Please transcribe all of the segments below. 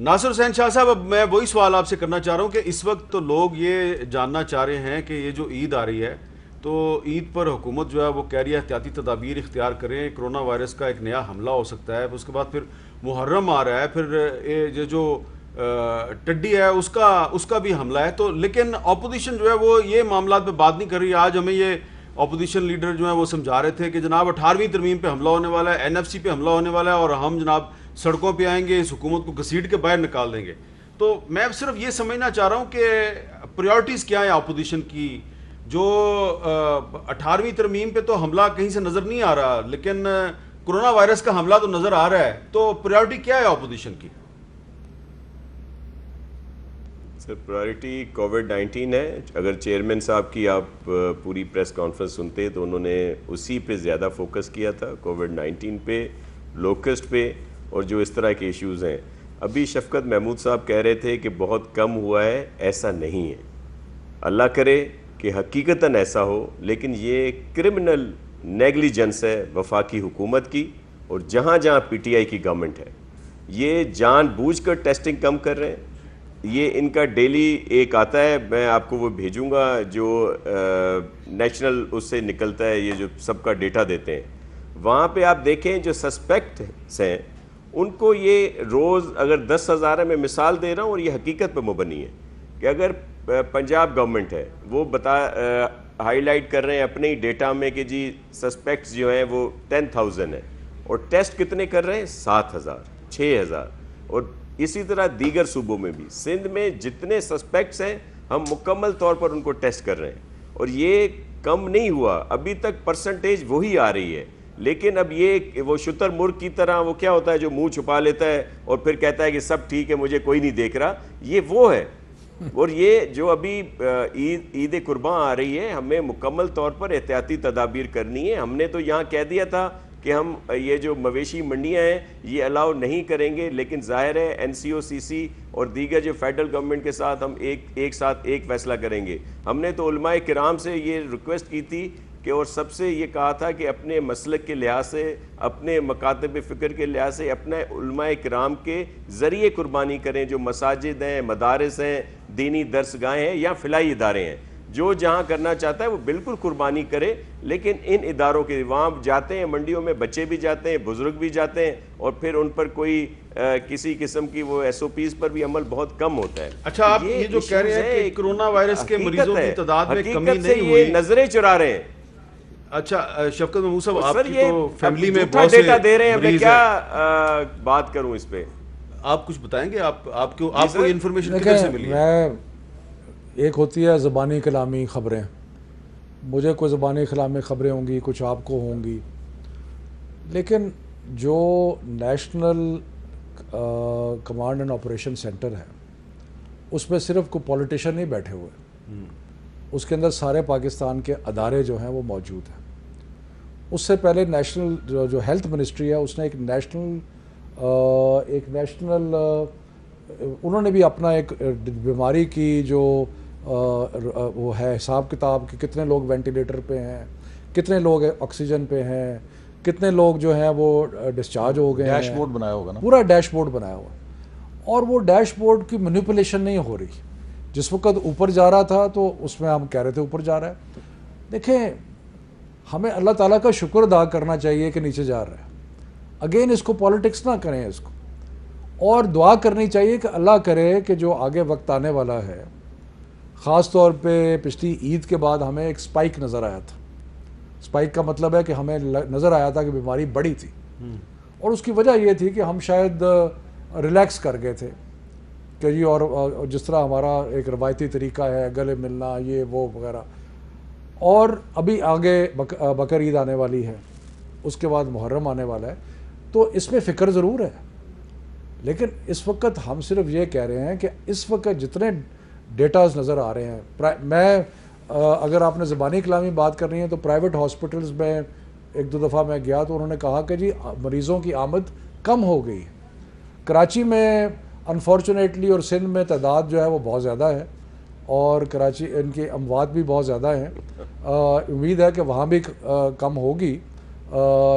ناصر حسین شاہ صاحب، اب میں وہی سوال آپ سے کرنا چاہ رہا ہوں کہ اس وقت تو لوگ یہ جاننا چاہ رہے ہیں کہ یہ جو عید آ رہی ہے تو عید پر حکومت جو ہے وہ کہہ رہی ہے احتیاطی تدابیر اختیار کریں، کرونا وائرس کا ایک نیا حملہ ہو سکتا ہے، اس کے بعد پھر محرم آ رہا ہے، پھر یہ جو ٹڈی ہے اس کا بھی حملہ ہے، تو لیکن اپوزیشن جو ہے وہ یہ معاملات پہ بات نہیں کر رہی. آج ہمیں یہ اپوزیشن لیڈر جو ہیں وہ سمجھا رہے تھے کہ جناب 18ویں ترمیم پہ حملہ ہونے والا ہے، NFC پہ حملہ ہونے والا ہے، اور ہم جناب سڑکوں پہ آئیں گے، اس حکومت کو گھسیٹ کے باہر نکال دیں گے. تو میں صرف یہ سمجھنا چاہ رہا ہوں کہ پریورٹیز کیا ہیں اپوزیشن کی. جو 18ویں ترمیم پہ تو حملہ کہیں سے نظر نہیں آ رہا، لیکن کرونا وائرس کا حملہ تو نظر آ رہا ہے، تو پریورٹی کیا ہے اپوزیشن کی؟ سر پرائرٹی کووڈ-19 ہے. اگر چیئرمین صاحب کی آپ پوری پریس کانفرنس سنتے تو انہوں نے اسی پہ زیادہ فوکس کیا تھا، کووڈ-19 پہ، لوکسٹ پہ، اور جو اس طرح کے ایشوز ہیں. ابھی شفقت محمود صاحب کہہ رہے تھے کہ بہت کم ہوا ہے، ایسا نہیں ہے. اللہ کرے کہ حقیقتاً ایسا ہو، لیکن یہ کرمنل نیگلیجنس ہے وفاقی حکومت کی، اور جہاں جہاں PTI کی گورنمنٹ ہے یہ جان بوجھ کر ٹیسٹنگ کم کر رہے ہیں. یہ ان کا ڈیلی ایک آتا ہے، میں آپ کو وہ بھیجوں گا، جو نیشنل اس سے نکلتا ہے، یہ جو سب کا ڈیٹا دیتے ہیں. وہاں پہ آپ دیکھیں جو سسپیکٹس ہیں ان کو یہ روز اگر 10,000 ہے، میں مثال دے رہا ہوں اور یہ حقیقت پہ مبنی ہے، کہ اگر پنجاب گورنمنٹ ہے وہ ہائی لائٹ کر رہے ہیں اپنے ہی ڈیٹا میں کہ جی سسپیکٹس جو ہیں وہ 10,000 ہیں، اور ٹیسٹ کتنے کر رہے ہیں؟ 7,000 6,000. اور اسی طرح دیگر صوبوں میں بھی، سندھ میں جتنے سسپیکٹس ہیں ہم مکمل طور پر ان کو ٹیسٹ کر رہے ہیں، اور یہ کم نہیں ہوا. ابھی تک پرسنٹیج وہی آ رہی ہے، لیکن اب یہ وہ شتر مرغ کی طرح وہ کیا ہوتا ہے جو منہ چھپا لیتا ہے اور پھر کہتا ہے کہ سب ٹھیک ہے، مجھے کوئی نہیں دیکھ رہا. یہ وہ ہے. اور یہ جو ابھی عید قرباں آ رہی ہے، ہمیں مکمل طور پر احتیاطی تدابیر کرنی ہے. ہم نے تو یہاں کہہ دیا تھا کہ ہم یہ جو مویشی منڈیاں ہیں یہ الاؤ نہیں کریں گے، لیکن ظاہر ہے NCOCC اور دیگر جو فیڈرل گورنمنٹ کے ساتھ ہم ایک ساتھ ایک فیصلہ کریں گے. ہم نے تو علماء کرام سے یہ ریکویسٹ کی تھی کہ، اور سب سے یہ کہا تھا کہ اپنے مسلک کے لحاظ سے، اپنے مکاتب فکر کے لحاظ سے اپنے علماء کرام کے ذریعے قربانی کریں. جو مساجد ہیں، مدارس ہیں، دینی درس گاہیں ہیں یا فلاحی ادارے ہیں، جو جہاں کرنا چاہتا ہے وہ بالکل قربانی کرے. لیکن ان اداروں کے وہاں جاتے ہیں، منڈیوں میں بچے بھی جاتے ہیں، بزرگ بھی جاتے ہیں، اور پھر ان پر کوئی کسی قسم کی وہ SOPs پر بھی عمل بہت کم ہوتا ہے. اچھا، آپ یہ جو کہہ رہے ہیں کہ کرونا وائرس کے مریضوں کی تعداد میں کمی حقیقت سے نہیں ہوئی، یہ نظریں چرا رہے ہیں. اچھا شفقت محمود صاحب، آپ سر کی یہ تو فیملی میں جھوٹا بہت سے ڈیٹا دے رہے ہیں، میں مریض کیا بات کروں اس پہ؟ آپ کچھ بتائیں گے؟ آپ کو یہ انفارمیشن کدھر سے ملی ہے؟ میں ایک ہوتی ہے زبانی کلامی خبریں، مجھے کوئی زبانی کلامی خبریں ہوں گی، کچھ آپ کو ہوں گی، لیکن جو national command and operation centre ہے اس میں صرف کوئی پولیٹیشین نہیں بیٹھے ہوئے، اس کے اندر سارے پاکستان کے ادارے جو ہیں وہ موجود ہیں. اس سے پہلے نیشنل جو ہیلتھ منسٹری ہے اس نے ایک نیشنل انہوں نے بھی اپنا ایک بیماری کی جو وہ ہے حساب کتاب کہ کتنے لوگ وینٹیلیٹر پہ ہیں، کتنے لوگ آکسیجن پہ ہیں، کتنے لوگ جو ہیں وہ ڈسچارج ہو گئے ہیں. ڈیش بورڈ بنایا ہوگا نا، پورا ڈیش بورڈ بنایا ہوا، اور وہ ڈیش بورڈ کی مینیپولیشن نہیں ہو رہی. جس وقت اوپر جا رہا تھا تو اس میں ہم کہہ رہے تھے اوپر جا رہا ہے. دیکھیں، ہمیں اللہ تعالیٰ کا شکر ادا کرنا چاہیے کہ نیچے جا رہا ہے. اگین اس کو پالیٹکس نہ کریں اس کو، اور دعا کرنی چاہیے کہ اللہ کرے کہ جو آگے وقت آنے والا ہے، خاص طور پہ پچھلی عید کے بعد ہمیں ایک سپائک نظر آیا تھا. سپائک کا مطلب ہے کہ ہمیں نظر آیا تھا کہ بیماری بڑی تھی، اور اس کی وجہ یہ تھی کہ ہم شاید ریلیکس کر گئے تھے کہ جی، اور جس طرح ہمارا ایک روایتی طریقہ ہے گلے ملنا یہ وہ وغیرہ. اور ابھی آگے بقر عید آنے والی ہے، اس کے بعد محرم آنے والا ہے، تو اس میں فکر ضرور ہے. لیکن اس وقت ہم صرف یہ کہہ رہے ہیں کہ اس وقت جتنے ڈیٹاز نظر آ رہے ہیں، میں اگر آپ نے زبانی کلامی بات کرنی ہے تو پرائیویٹ ہاسپٹلز میں ایک دو دفعہ میں گیا تو انہوں نے کہا کہ جی مریضوں کی آمد کم ہو گئی. کراچی میں انفارچونیٹلی اور سندھ میں تعداد جو ہے وہ بہت زیادہ ہے، اور کراچی ان کی اموات بھی بہت زیادہ ہیں. امید ہے کہ وہاں بھی کم ہوگی،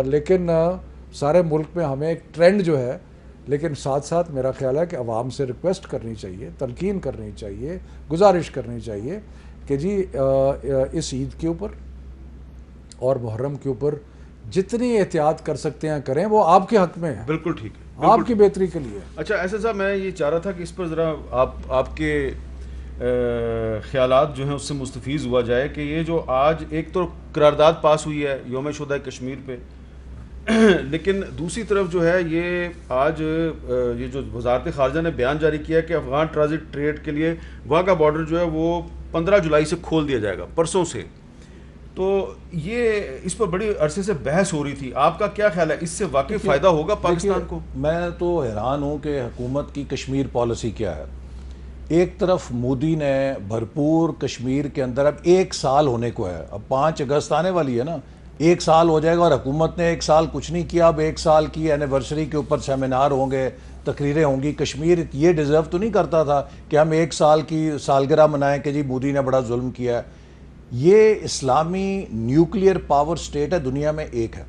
لیکن سارے ملک میں ہمیں ایک ٹرینڈ جو ہے لیکن ساتھ ساتھ میرا خیال ہے کہ عوام سے ریکویسٹ کرنی چاہیے, تلقین کرنی چاہیے, گزارش کرنی چاہیے کہ جی اس عید کے اوپر اور محرم کے اوپر جتنی احتیاط کر سکتے ہیں کریں, وہ آپ کے حق میں ہے, بالکل ٹھیک ہے, آپ کی بہتری کے لیے. اچھا ایسا صاحب میں یہ چاہ رہا تھا کہ اس پر ذرا آپ کے خیالات جو ہیں اس سے مستفیض ہوا جائے کہ یہ جو آج ایک تو قرارداد پاس ہوئی ہے یوم شہدائے کشمیر پہ, لیکن دوسری طرف جو ہے یہ آج یہ جو وزارت خارجہ نے بیان جاری کیا ہے کہ افغان ٹرانزٹ ٹریڈ کے لیے واگا بارڈر جو ہے وہ 15 جولائی سے کھول دیا جائے گا, پرسوں سے. تو یہ اس پر بڑی عرصے سے بحث ہو رہی تھی, آپ کا کیا خیال ہے, اس سے واقعی فائدہ ہوگا پاکستان کو؟ میں تو حیران ہوں کہ حکومت کی کشمیر پالیسی کیا ہے. ایک طرف مودی نے بھرپور کشمیر کے اندر, اب 1 سال ہونے کو ہے, اب 5 اگست آنے والی ہے نا, 1 سال ہو جائے گا, اور حکومت نے 1 سال کچھ نہیں کیا. اب 1 سال کی اینیورسری کے اوپر سیمینار ہوں گے, تقریریں ہوں گی. کشمیر یہ ڈیزرو تو نہیں کرتا تھا کہ ہم 1 سال کی سالگرہ منائیں کہ جی مودی نے بڑا ظلم کیا ہے. یہ اسلامی نیوکلیئر پاور سٹیٹ ہے, دنیا میں ایک ہے,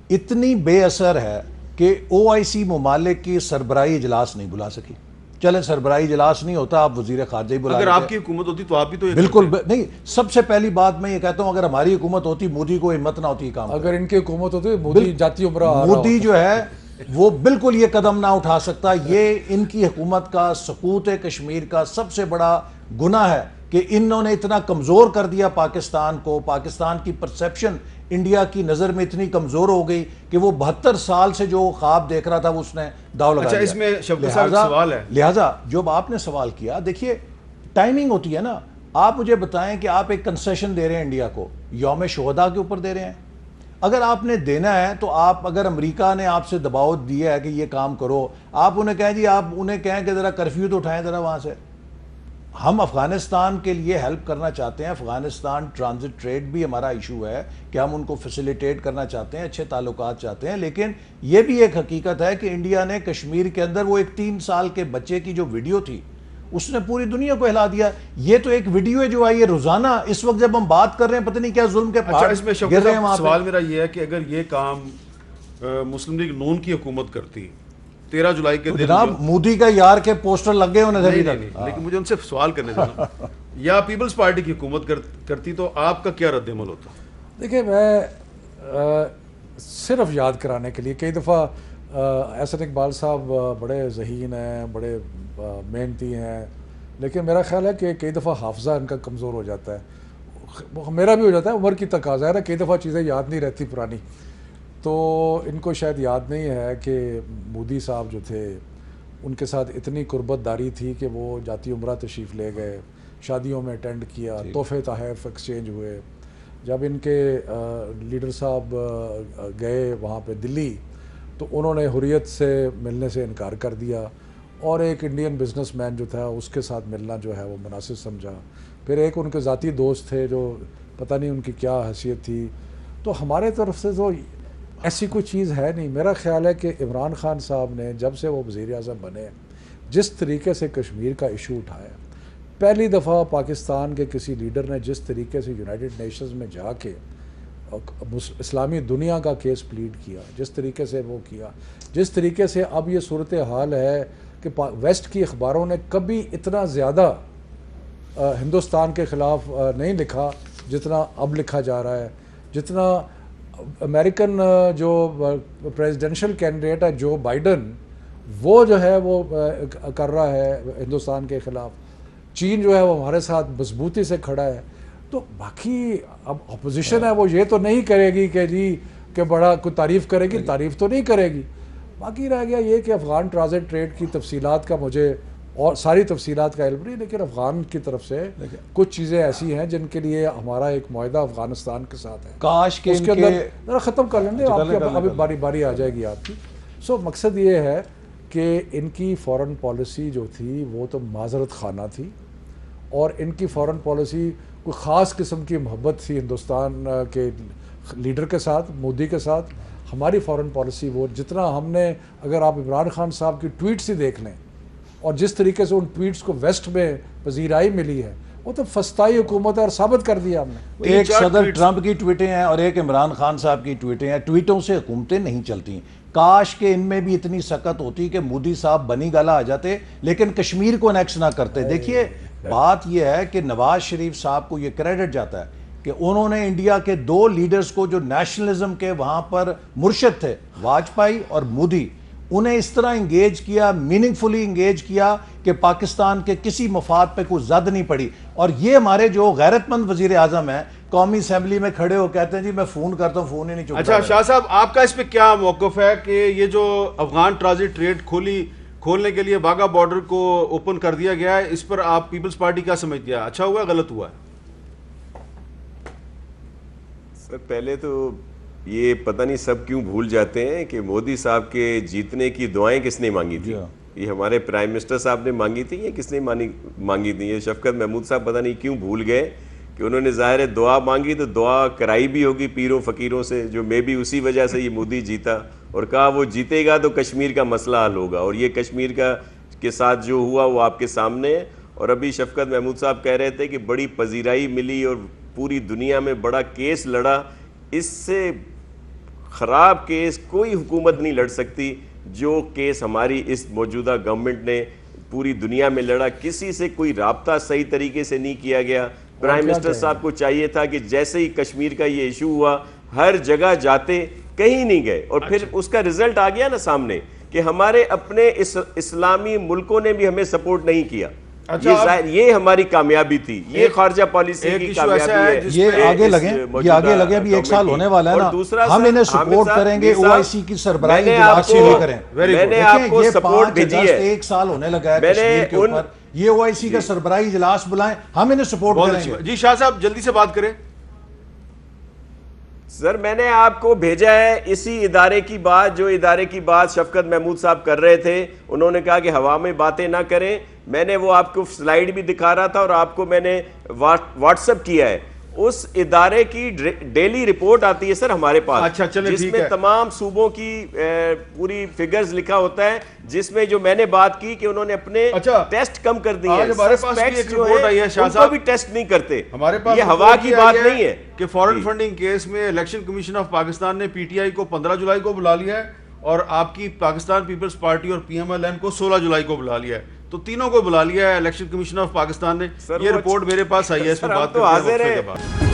اتنی بے اثر ہے کہ OIC ممالک کی سربراہی اجلاس نہیں بلا سکی. چلیں سربراہی اجلاس نہیں ہوتا, آپ وزیر خارجہ ہی بلا, اگر آپ کی حکومت ہوتی تو آپ بھی تو بالکل نہیں. سب سے پہلی بات میں یہ کہتا ہوں, اگر ہماری حکومت ہوتی, مودی کو ہمت نہ ہوتی کام, اگر ان کی حکومت ہوتی مودی جاتی عمرہ, مودی جو ہے وہ بالکل یہ قدم نہ اٹھا سکتا. یہ ان کی حکومت کا, سقوط کشمیر کا سب سے بڑا گناہ ہے کہ انہوں نے اتنا کمزور کر دیا پاکستان کو. پاکستان کی پرسیپشن انڈیا کی نظر میں اتنی کمزور ہو گئی کہ وہ 72 سال سے جو خواب دیکھ رہا تھا وہ اس نے داؤ لگا دیا. اچھا اس میں شفقت صاحب سوال ہے, لہٰذا جو آپ نے سوال کیا, دیکھیے ٹائمنگ ہوتی ہے نا. آپ مجھے بتائیں کہ آپ ایک کنسیشن دے رہے ہیں انڈیا کو, یوم شہداء کے اوپر دے رہے ہیں. اگر آپ نے دینا ہے تو آپ, اگر امریکہ نے آپ سے دباؤ دیا ہے کہ یہ کام کرو, آپ انہیں کہیں جی, آپ انہیں کہیں کہ ذرا کرفیو تو اٹھائیں ذرا وہاں سے. ہم افغانستان کے لیے ہیلپ کرنا چاہتے ہیں, افغانستان ٹرانزٹ ٹریڈ بھی ہمارا ایشو ہے کہ ہم ان کو فیسیلیٹیٹ کرنا چاہتے ہیں, اچھے تعلقات چاہتے ہیں. لیکن یہ بھی ایک حقیقت ہے کہ انڈیا نے کشمیر کے اندر وہ ایک 3 سال کے بچے کی جو ویڈیو تھی اس نے پوری دنیا کو ہلا دیا. یہ تو ایک ویڈیو ہے جو آئی ہے روزانہ, اس وقت جب ہم بات کر رہے ہیں پتہ نہیں کیا ظلم کے پہاڑ گر رہے ہیں وہاں پہ. سوال میرا یہ ہے کہ اگر یہ کام مسلم لیگ نون کی حکومت کرتی 13 جولائی کے دن, جناب مودی کا یار کے پوسٹر لگ گئے انہیں ابھی تک, لیکن مجھے ان سے سوال کرنے دینا, یا پیپلز پارٹی کی حکومت کرتی تو آپ کا کیا رد عمل ہوتا؟ دیکھیں میں صرف یاد کرانے کے لیے, کئی دفعہ احسن اقبال صاحب بڑے ذہین ہیں, بڑے محنتی ہیں, لیکن میرا خیال ہے کہ کئی دفعہ حافظہ ان کا کمزور ہو جاتا ہے, میرا بھی ہو جاتا ہے, عمر کی تقاضا ہے نا, کئی دفعہ چیزیں یاد نہیں رہتی پرانی. تو ان کو شاید یاد نہیں ہے کہ مودی صاحب جو تھے ان کے ساتھ اتنی قربت داری تھی کہ وہ جاتی عمرہ تشریف لے گئے, شادیوں میں اٹینڈ کیا, تحفے تحائف ایکسچینج ہوئے. جب ان کے لیڈر صاحب گئے وہاں پہ دلی تو انہوں نے حریت سے ملنے سے انکار کر دیا, اور ایک انڈین بزنس مین جو تھا اس کے ساتھ ملنا جو ہے وہ مناسب سمجھا. پھر ایک ان کے ذاتی دوست تھے جو پتہ نہیں ان کی کیا حیثیت تھی. تو ہمارے طرف سے تو ایسی کوئی چیز ہے نہیں. میرا خیال ہے کہ عمران خان صاحب نے جب سے وہ وزیر اعظم بنے, جس طریقے سے کشمیر کا ایشو اٹھایا, پہلی دفعہ پاکستان کے کسی لیڈر نے جس طریقے سے یونائٹڈ نیشنز میں جا کے اسلامی دنیا کا کیس پلیڈ کیا, جس طریقے سے وہ کیا, جس طریقے سے اب یہ صورتحال ہے کہ ویسٹ کی اخباروں نے کبھی اتنا زیادہ ہندوستان کے خلاف نہیں لکھا جتنا اب لکھا جا رہا ہے. جتنا امریکن جو پریزیڈنشل کینڈیڈیٹ ہے جو بائیڈن, وہ جو ہے وہ کر رہا ہے ہندوستان کے خلاف. چین جو ہے وہ ہمارے ساتھ مضبوطی سے کھڑا ہے. تو باقی اب اپوزیشن ہے وہ یہ تو نہیں کرے گی کہ جی کہ بڑا کوئی تعریف کرے گی, تعریف تو نہیں کرے گی. باقی رہ گیا یہ کہ افغان ٹرانزٹ ٹریڈ کی تفصیلات کا مجھے اور ساری تفصیلات کا علم نہیں, لیکن افغان کی طرف سے کچھ چیزیں ایسی ہیں جن کے لیے ہمارا ایک معاہدہ افغانستان کے ساتھ ہے. کاش کہ اس کے اندر ذرا ختم کر لیں گے, آپ کی ابھی باری باری آ جائے گی آپ کی. سو مقصد یہ ہے کہ ان کی فورن پالیسی جو تھی وہ تو معذرت خانہ تھی, اور ان کی فورن پالیسی کوئی خاص قسم کی محبت تھی ہندوستان کے لیڈر کے ساتھ, مودی کے ساتھ. ہماری فورن پالیسی وہ جتنا ہم نے, اگر آپ عمران خان صاحب کی ٹویٹس ہی دیکھ لیں اور جس طریقے سے ان ٹویٹس کو ویسٹ میں پذیرائی ملی ہے, وہ تو فسطائی حکومت ہے اور ثابت کر دیا ہم نے. ایک صدر ٹرمپ کی ٹویٹیں ہیں اور ایک عمران خان صاحب کی ٹویٹیں ہیں. ٹویٹوں سے حکومتیں نہیں چلتی. کاش کہ ان میں بھی اتنی سخت ہوتی کہ مودی صاحب بنی گالا آ جاتے لیکن کشمیر کو انیکس نہ کرتے. دیکھیے بات یہ ہے کہ نواز شریف صاحب کو یہ کریڈٹ جاتا ہے کہ انہوں نے انڈیا کے 2 لیڈرز کو جو نیشنلزم کے وہاں پر مرشد تھے, واجپئی اور مودی, انہیں اس طرح انگیج کیا, میننگ فلی انگیج کیا کہ پاکستان کے کسی مفاد پہ کوئی زد نہیں پڑی. اور یہ ہمارے جو غیرت مند وزیر اعظم ہیں قومی اسمبلی میں کھڑے ہو کہتے ہیں جی میں فون کرتا ہوں, فون ہی نہیں چکتا. اچھا شاہ صاحب, آپ کا اس پہ کیا موقف ہے کہ یہ جو افغان ٹرانزٹ ٹریڈ کھولنے کے لیے واگا بارڈر کو اوپن کر دیا گیا ہے, اس پر آپ پیپلز پارٹی کیا سمجھتے ہیں, اچھا ہوا غلط ہوا ہے؟ سر پہلے تو یہ پتہ نہیں سب کیوں بھول جاتے ہیں کہ مودی صاحب کے جیتنے کی دعائیں کس نے مانگی تھی. یہ ہمارے پرائم منسٹر صاحب نے مانگی تھی یا کس نے مانگی تھی؟ یہ شفقت محمود صاحب پتہ نہیں کیوں بھول گئے کہ انہوں نے ظاہر دعا مانگی تو دعا کرائی بھی ہوگی پیروں فقیروں سے, جو میں بھی اسی وجہ سے یہ مودی جیتا, اور کہا وہ جیتے گا تو کشمیر کا مسئلہ حل ہوگا. اور یہ کشمیر کے ساتھ جو ہوا وہ آپ کے سامنے ہے. اور ابھی شفقت محمود صاحب کہہ رہے تھے کہ بڑی پذیرائی ملی اور پوری دنیا میں بڑا کیس لڑا. اس سے خراب کیس کوئی حکومت نہیں لڑ سکتی جو کیس ہماری اس موجودہ گورنمنٹ نے پوری دنیا میں لڑا. کسی سے کوئی رابطہ صحیح طریقے سے نہیں کیا گیا. پرائم منسٹر صاحب کو چاہیے تھا کہ جیسے ہی کشمیر کا یہ ایشو ہوا ہر جگہ جاتے, کہیں نہیں گئے. اور پھر اس کا رزلٹ آ گیا نا سامنے کہ ہمارے اپنے اسلامی ملکوں نے بھی ہمیں سپورٹ نہیں کیا. یہ ہماری کامیابی تھی, یہ خارجہ پالیسی کی کامیابی ہے. یہ آگے لگے ابھی 1 سال ہونے والا ہے نا, ہم انہیں سپورٹ کریں گے. OIC کی سربراہی اجلاس سے لے کریں. میں نے آپ کو سپورٹ بھیجی ہے. 1 سال ہونے لگا ہے کشمیر کے اوپر, یہ OIC کا سربراہی اجلاس بلائیں, ہم انہیں سپورٹ کریں گے. جی شاہ صاحب جلدی سے بات کریں. سر میں نے آپ کو بھیجا ہے اسی ادارے کی بات, جو ادارے کی بات شفقت محمود صاحب کر رہے تھے. انہوں نے کہا کہ ہوا میں باتیں نہ کریں. میں نے وہ آپ کو سلائیڈ بھی دکھا رہا تھا اور آپ کو میں نے واٹس ایپ کیا ہے. اس ادارے کی ڈیلی رپورٹ آتی ہے سر ہمارے پاس, جس میں تمام صوبوں کی پوری فگرز لکھا ہوتا ہے, جس میں جو میں نے بات کی کہ انہوں نے اپنے ٹیسٹ کم کر دیے ہیں. سسپیکٹس جو ہیں ان کو بھی ٹیسٹ نہیں کرتے. یہ ہوا کی بات نہیں ہے کہ فورن فنڈنگ کیس میں الیکشن کمیشن آف پاکستان نے PTI کو 15 جولائی کو بلا لیا ہے اور آپ کی پاکستان پیپلز پارٹی اور PMLN کو 16 جولائی کو بلا لیا ہے. تو تینوں کو بلا لیا ہے الیکشن کمیشن آف پاکستان نے. یہ رپورٹ میرے پاس آئی ہے, اس پہ بات کرتے ہیں.